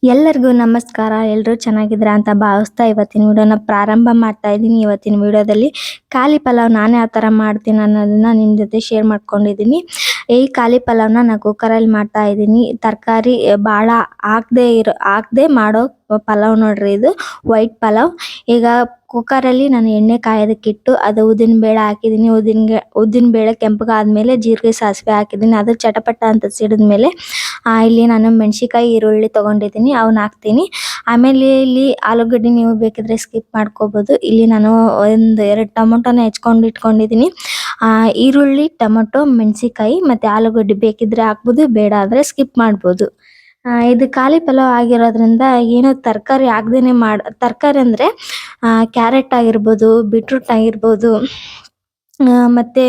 ಎಲ್ಲರಿಗೂ ನಮಸ್ಕಾರ. ಎಲ್ಲರೂ ಚೆನ್ನಾಗಿದ್ದೀರಾ ಅಂತ ಭಾವಿಸ್ತಾ ಇವತ್ತಿನ ವಿಡಿಯೋನ ಪ್ರಾರಂಭ ಮಾಡ್ತಾ ಇದ್ದೀನಿ. ಇವತ್ತಿನ ವಿಡಿಯೋದಲ್ಲಿ ಕಾಲಿ ಪಲಾವ್ ನಾನು ಯಾವ ಥರ ಮಾಡ್ತೀನಿ ಅನ್ನೋದನ್ನ ನಿಮ್ಮ ಜೊತೆ ಶೇರ್ ಮಾಡ್ಕೊಂಡಿದ್ದೀನಿ. ಈ ಕಾಲಿ ಪಲಾವ್ನ ನಾನು ಕುಕ್ಕರಲ್ಲಿ ಮಾಡ್ತಾ ಇದ್ದೀನಿ. ತರಕಾರಿ ಭಾಳ ಹಾಕದೆ ಮಾಡೋ ಪಲಾವ್ ನೋಡ್ರಿ ಇದು ವೈಟ್ ಪಲಾವ್. ಈಗ ಕುಕ್ಕರಲ್ಲಿ ನಾನು ಎಣ್ಣೆ ಕಾಯೋದಕ್ಕಿಟ್ಟು ಅದು ಉದ್ದಿನ ಬೇಳೆ ಹಾಕಿದ್ದೀನಿ. ಉದ್ದಿನ ಬೇಳೆ ಕೆಂಪಗಾದ್ಮೇಲೆ ಜೀರಿಗೆ ಸಾಸಿವೆ ಹಾಕಿದ್ದೀನಿ. ಅದು ಚಟಪಟ ಅಂತ ಸಿಡಿದ್ಮೇಲೆ ಇಲ್ಲಿ ನಾನು ಮೆಣಸಿಕಾಯಿ ಈರುಳ್ಳಿ ತೊಗೊಂಡಿದ್ದೀನಿ, ಅವನ್ನ ಹಾಕ್ತೀನಿ. ಆಮೇಲೆ ಇಲ್ಲಿ ಆಲೂಗಡ್ಡೆ ನೀವು ಬೇಕಿದ್ರೆ ಸ್ಕಿಪ್ ಮಾಡ್ಕೋಬೋದು. ಇಲ್ಲಿ ನಾನು ಒಂದು 2 ಟೊಮೊಟೊನ ಹೆಚ್ಕೊಂಡು ಇಟ್ಕೊಂಡಿದ್ದೀನಿ. ಈರುಳ್ಳಿ, ಟೊಮೊಟೊ, ಮೆಣಸಿಕಾಯಿ ಮತ್ತು ಆಲೂಗಡ್ಡೆ ಬೇಕಿದ್ರೆ ಹಾಕ್ಬೋದು, ಬೇಡ ಆದರೆ ಸ್ಕಿಪ್ ಮಾಡ್ಬೋದು. ಇದು ಕಾಲಿ ಪಲಾವ್ ಆಗಿರೋದ್ರಿಂದ ಏನೋ ತರಕಾರಿ ಹಾಕ್ದೇನೆ ತರಕಾರಿ ಅಂದರೆ ಕ್ಯಾರೆಟ್ ಆಗಿರ್ಬೋದು, ಬೀಟ್ರೂಟ್ ಆಗಿರ್ಬೋದು, ಮತ್ತು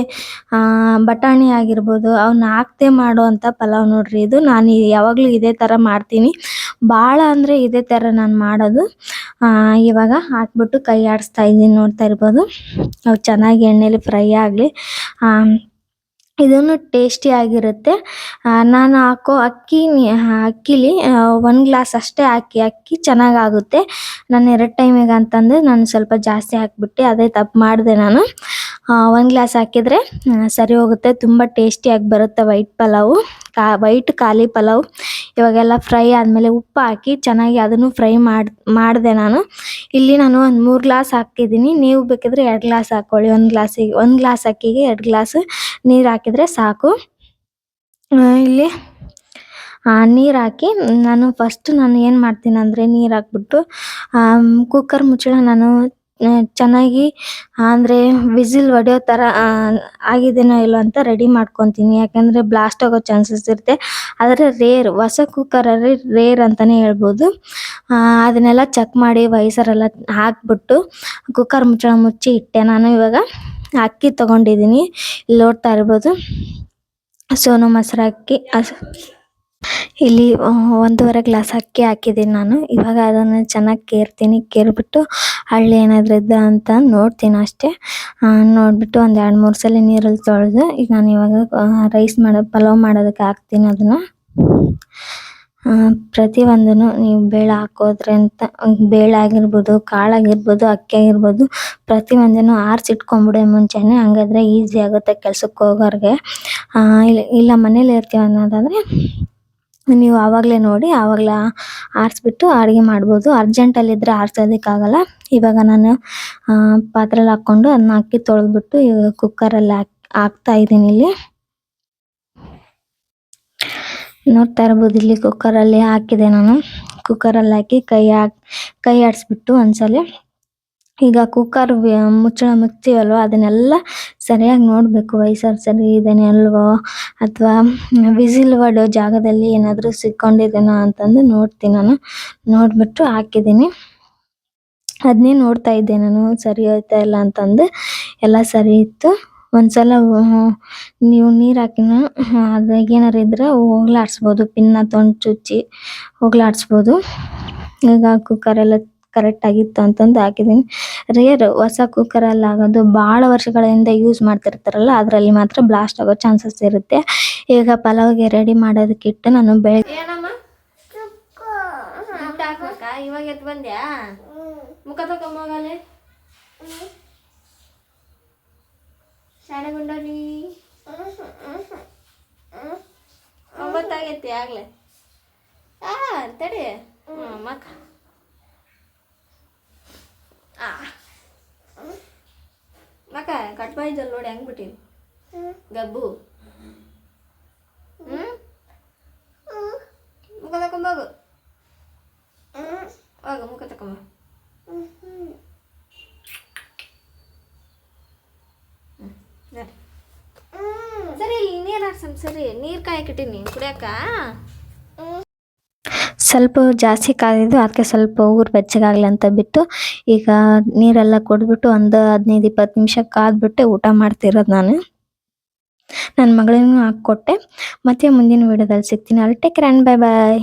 ಬಟಾಣಿ ಆಗಿರ್ಬೋದು, ಅವನ್ನ ಹಾಕ್ದೆ ಮಾಡುವಂಥ ಪಲಾವ್ ನೋಡ್ರಿ ಇದು. ನಾನು ಯಾವಾಗಲೂ ಇದೇ ಥರ ಮಾಡ್ತೀನಿ. ಭಾಳ ಅಂದರೆ ಇದೇ ಥರ ನಾನು ಮಾಡೋದು. ಇವಾಗ ಹಾಕ್ಬಿಟ್ಟು ಕೈ ಆಡಿಸ್ತಾ ಇದ್ದೀನಿ, ನೋಡ್ತಾ ಇರ್ಬೋದು. ಅವು ಚೆನ್ನಾಗಿ ಎಣ್ಣೆಲಿ ಫ್ರೈ ಆಗಲಿ. ಇದನ್ನು ಟೇಸ್ಟಿಯಾಗಿರುತ್ತೆ. ನಾನು ಹಾಕೋ ಅಕ್ಕಿಲಿ 1 ಗ್ಲಾಸ್ ಅಷ್ಟೇ ಹಾಕಿ, ಅಕ್ಕಿ ಚೆನ್ನಾಗಾಗುತ್ತೆ. ನಾನು 2 ಟೈಮಿಗೆ ಅಂತಂದು ನಾನು ಸ್ವಲ್ಪ ಜಾಸ್ತಿ ಹಾಕಿಬಿಟ್ಟೆ, ಅದೇ ತಪ್ಪು ಮಾಡಿದೆ ನಾನು. 1 ಗ್ಲಾಸ್ ಹಾಕಿದರೆ ಸರಿ ಹೋಗುತ್ತೆ. ತುಂಬ ಟೇಸ್ಟಿಯಾಗಿ ಬರುತ್ತೆ ವೈಟ್ ಪಲಾವು, ವೈಟ್ ಕಾಲಿ ಪಲಾವ್. ಇವಾಗೆಲ್ಲ ಫ್ರೈ ಆದಮೇಲೆ ಉಪ್ಪು ಹಾಕಿ ಚೆನ್ನಾಗಿ ಅದನ್ನು ಫ್ರೈ ಮಾಡಿದೆ ನಾನು. ಇಲ್ಲಿ ನಾನು ಒಂದು 3 ಗ್ಲಾಸ್ ಹಾಕಿದ್ದೀನಿ. ನೀವು ಬೇಕಿದ್ರೆ 2 ಗ್ಲಾಸ್ ಹಾಕ್ಕೊಳ್ಳಿ. 1 ಗ್ಲಾಸ್ ಅಕ್ಕಿಗೆ 2 ಗ್ಲಾಸ್ ನೀರು ಹಾಕಿದರೆ ಸಾಕು. ಇಲ್ಲಿ ನೀರು ಹಾಕಿ ನಾನು ಏನು ಮಾಡ್ತೀನಿ ಅಂದರೆ, ನೀರು ಹಾಕ್ಬಿಟ್ಟು ಕುಕ್ಕರ್ ಮುಚ್ಚಳ ನಾನು ಚೆನ್ನಾಗಿ ಅಂದರೆ ವಿಸಿಲ್ ಹೊಡೆಯೋ ಥರ ಆಗಿದೆಯೋ ಇಲ್ಲೋ ಅಂತ ರೆಡಿ ಮಾಡ್ಕೊತೀನಿ. ಯಾಕೆಂದರೆ ಬ್ಲಾಸ್ಟ್ ಆಗೋ ಚಾನ್ಸಸ್ ಇರುತ್ತೆ. ಆದರೆ ಹೊಸ ಕುಕ್ಕರಲ್ಲಿ ರೇರ್ ಅಂತಲೇ ಹೇಳ್ಬೋದು. ಅದನ್ನೆಲ್ಲ ಚೆಕ್ ಮಾಡಿ ವೈಸರೆಲ್ಲ ಹಾಕ್ಬಿಟ್ಟು ಕುಕ್ಕರ್ ಮುಚ್ಚಳ ಮುಚ್ಚಿ ಇಟ್ಟೆ. ನಾನು ಇವಾಗ ಅಕ್ಕಿ ತೊಗೊಂಡಿದ್ದೀನಿ, ಇಲ್ಲಿ ನೋಡ್ತಾ ಇರ್ಬೋದು. ಸೋನು ಮೊಸರು ಅಕ್ಕಿ, ಇಲ್ಲಿ 1.5 ಗ್ಲಾಸ್ ಅಕ್ಕಿ ಹಾಕಿದ್ದೀನಿ ನಾನು. ಇವಾಗ ಅದನ್ನು ಚೆನ್ನಾಗಿ ಕೇರ್ಬಿಟ್ಟು ಹಳ್ಳಿ ಏನಾದರೂ ಇದ್ದ ಅಂತ ನೋಡ್ತೀನಿ ಅಷ್ಟೇ. ನೋಡಿಬಿಟ್ಟು ಒಂದು 2-3 ಸಲ ನೀರಲ್ಲಿ ತೊಳೆದು ಈಗ ನಾನು ಇವಾಗ ಪಲಾವ್ ಮಾಡೋದಕ್ಕೆ ಹಾಕ್ತೀನಿ ಅದನ್ನು. ಪ್ರತಿಯೊಂದನ್ನು ನೀವು ಬೇಳೆ ಹಾಕೋದ್ರೆ ಅಂತ ಬೇಳೆ ಆಗಿರ್ಬೋದು, ಕಾಳಾಗಿರ್ಬೋದು, ಅಕ್ಕಿ ಆಗಿರ್ಬೋದು, ಪ್ರತಿಯೊಂದನ್ನು ಆರಿಸಿಟ್ಕೊಂಬಿಡಿ ಮುಂಚೆನೇ. ಹಂಗಾದ್ರೆ ಈಸಿ ಆಗುತ್ತೆ ಕೆಲ್ಸಕ್ಕೆ ಹೋಗೋರಿಗೆ. ಇಲ್ಲ ಮನೇಲಿ ಇರ್ತೀವಿ ಅನ್ನೋದಾದರೆ ನೀವು ಆವಾಗಲೇ ನೋಡಿ ಆವಾಗಲೇ ಆರಿಸ್ಬಿಟ್ಟು ಅಡುಗೆ ಮಾಡ್ಬೋದು. ಅರ್ಜೆಂಟಲ್ಲಿದ್ದರೆ ಆರಿಸೋದಕ್ಕಾಗಲ್ಲ. ಇವಾಗ ನಾನು ಪಾತ್ರೆಲಿ ಹಾಕ್ಕೊಂಡು ಅದನ್ನ ಅಕ್ಕಿ ತೊಳೆದ್ಬಿಟ್ಟು ಇವಾಗ ಕುಕ್ಕರಲ್ಲಿ ಹಾಕ್ತಾ ಇದ್ದೀನಿ. ಇಲ್ಲಿ ನೋಡ್ತಾ ಇರ್ಬೋದು, ಇಲ್ಲಿ ಕುಕ್ಕರಲ್ಲಿ ಹಾಕಿದೆ ನಾನು. ಕುಕ್ಕರಲ್ಲಿ ಹಾಕಿ ಕೈ ಆಡಿಸ್ಬಿಟ್ಟು ಒಂದ್ಸಲ ಈಗ ಕುಕ್ಕರ್ ಮುಚ್ಚಳ ಮುಚ್ತೀವಲ್ವ, ಅದನ್ನೆಲ್ಲ ಸರಿಯಾಗಿ ನೋಡಬೇಕು. ವೈಸರ್ ಸರಿ ಇದೇನೆ ಅಲ್ವೋ, ಅಥವಾ ವಿಸಿಲ್ ಹೊಡೋ ಜಾಗದಲ್ಲಿ ಏನಾದರೂ ಸಿಕ್ಕೊಂಡಿದ್ದೇನೋ ಅಂತಂದು ನೋಡ್ತೀನಿ ನಾನು. ನೋಡಿಬಿಟ್ಟು ಹಾಕಿದ್ದೀನಿ. ಅದನ್ನೇ ನೋಡ್ತಾ ಇದ್ದೆ ನಾನು, ಸರಿ ಹೋಯ್ತಾ ಇಲ್ಲ ಅಂತಂದು. ಎಲ್ಲ ಸರಿ ಇತ್ತು. ಒಂದ್ಸಲ ನೀವು ನೀರು ಹಾಕಿನ ಅದ್ರಾಗ ಏನಾರು ಇದ್ರೆ ಹೋಗ್ಲಾಡಿಸ್ಬೋದು, ಪಿನ್ನ ತೊಗೊಂಡು ಚುಚ್ಚಿ ಹೋಗ್ಲಾಡಿಸ್ಬೋದು. ಈಗ ಕುಕ್ಕರೆಲ್ಲ ಕರೆಕ್ಟಾಗಿತ್ತು ಅಂತಂದು ಹಾಕಿದ್ದೀನಿ. ಹೊಸ ಕುಕ್ಕರಲ್ಲಿ ಆಗೋದು, ಭಾಳ ವರ್ಷಗಳಿಂದ ಯೂಸ್ ಮಾಡ್ತಿರ್ತಾರಲ್ಲ ಅದರಲ್ಲಿ ಮಾತ್ರ ಬ್ಲಾಸ್ಟ್ ಆಗೋ ಚಾನ್ಸಸ್ ಇರುತ್ತೆ. ಈಗ ಪಲಾವ್ಗೆ ರೆಡಿ ಮಾಡೋದಕ್ಕಿಟ್ಟು ನಾನು ಇವಾಗ ಎದ್ದು ಬಂದ್ಯಾ? ಮುಖ ತಗೊಂಬೋಗಲೆ ಶಾಣೆಗುಂಡಲಿ 9 ಆಗೈತಿ ಆಗ್ಲೇ. ತಡಿ ಮಕ್ಕ ಮಕ್ಕ ಕಟ್ ಬಾಯಿಜಲ್ ನೋಡಿ ಹೆಂಗ್ ಬಿಟ್ಟಿನಿ ಗಬ್ಬು. ಮುಖ ತಕೊಂಬೋಗು, ಹೋಗು ಮುಖ ತಕೊಂಬ. ಸರಿ ನೀರು ಹಾಕ್ಸಮ್, ಸರಿ ನೀರು ಕಾಯಕ್ಕಿಟ್ಟಿನಿ ಕುಡಿಯಕ್ಕ. ಸ್ವಲ್ಪ ಜಾಸ್ತಿ ಕಾದಿದ್ದು, ಅದಕ್ಕೆ ಸ್ವಲ್ಪ ಊರು ಬೆಚ್ಚಗಾಗಲಿ ಅಂತ ಬಿಟ್ಟು ಈಗ ನೀರೆಲ್ಲ ಕುಡಿದ್ಬಿಟ್ಟು ಒಂದು 15-20 ನಿಮಿಷ ಕಾದ್ಬಿಟ್ಟು ಊಟ ಮಾಡ್ತಿರೋದು ನಾನು. ನನ್ನ ಮಗಳಿಗೂ ಹಾಕ್ಕೊಟ್ಟೆ. ಮತ್ತೆ ಮುಂದಿನ ವಿಡಿಯೋದಲ್ಲಿ ಸಿಗ್ತೀನಿ. ಅಲ್ಲಿ take care and bye bye.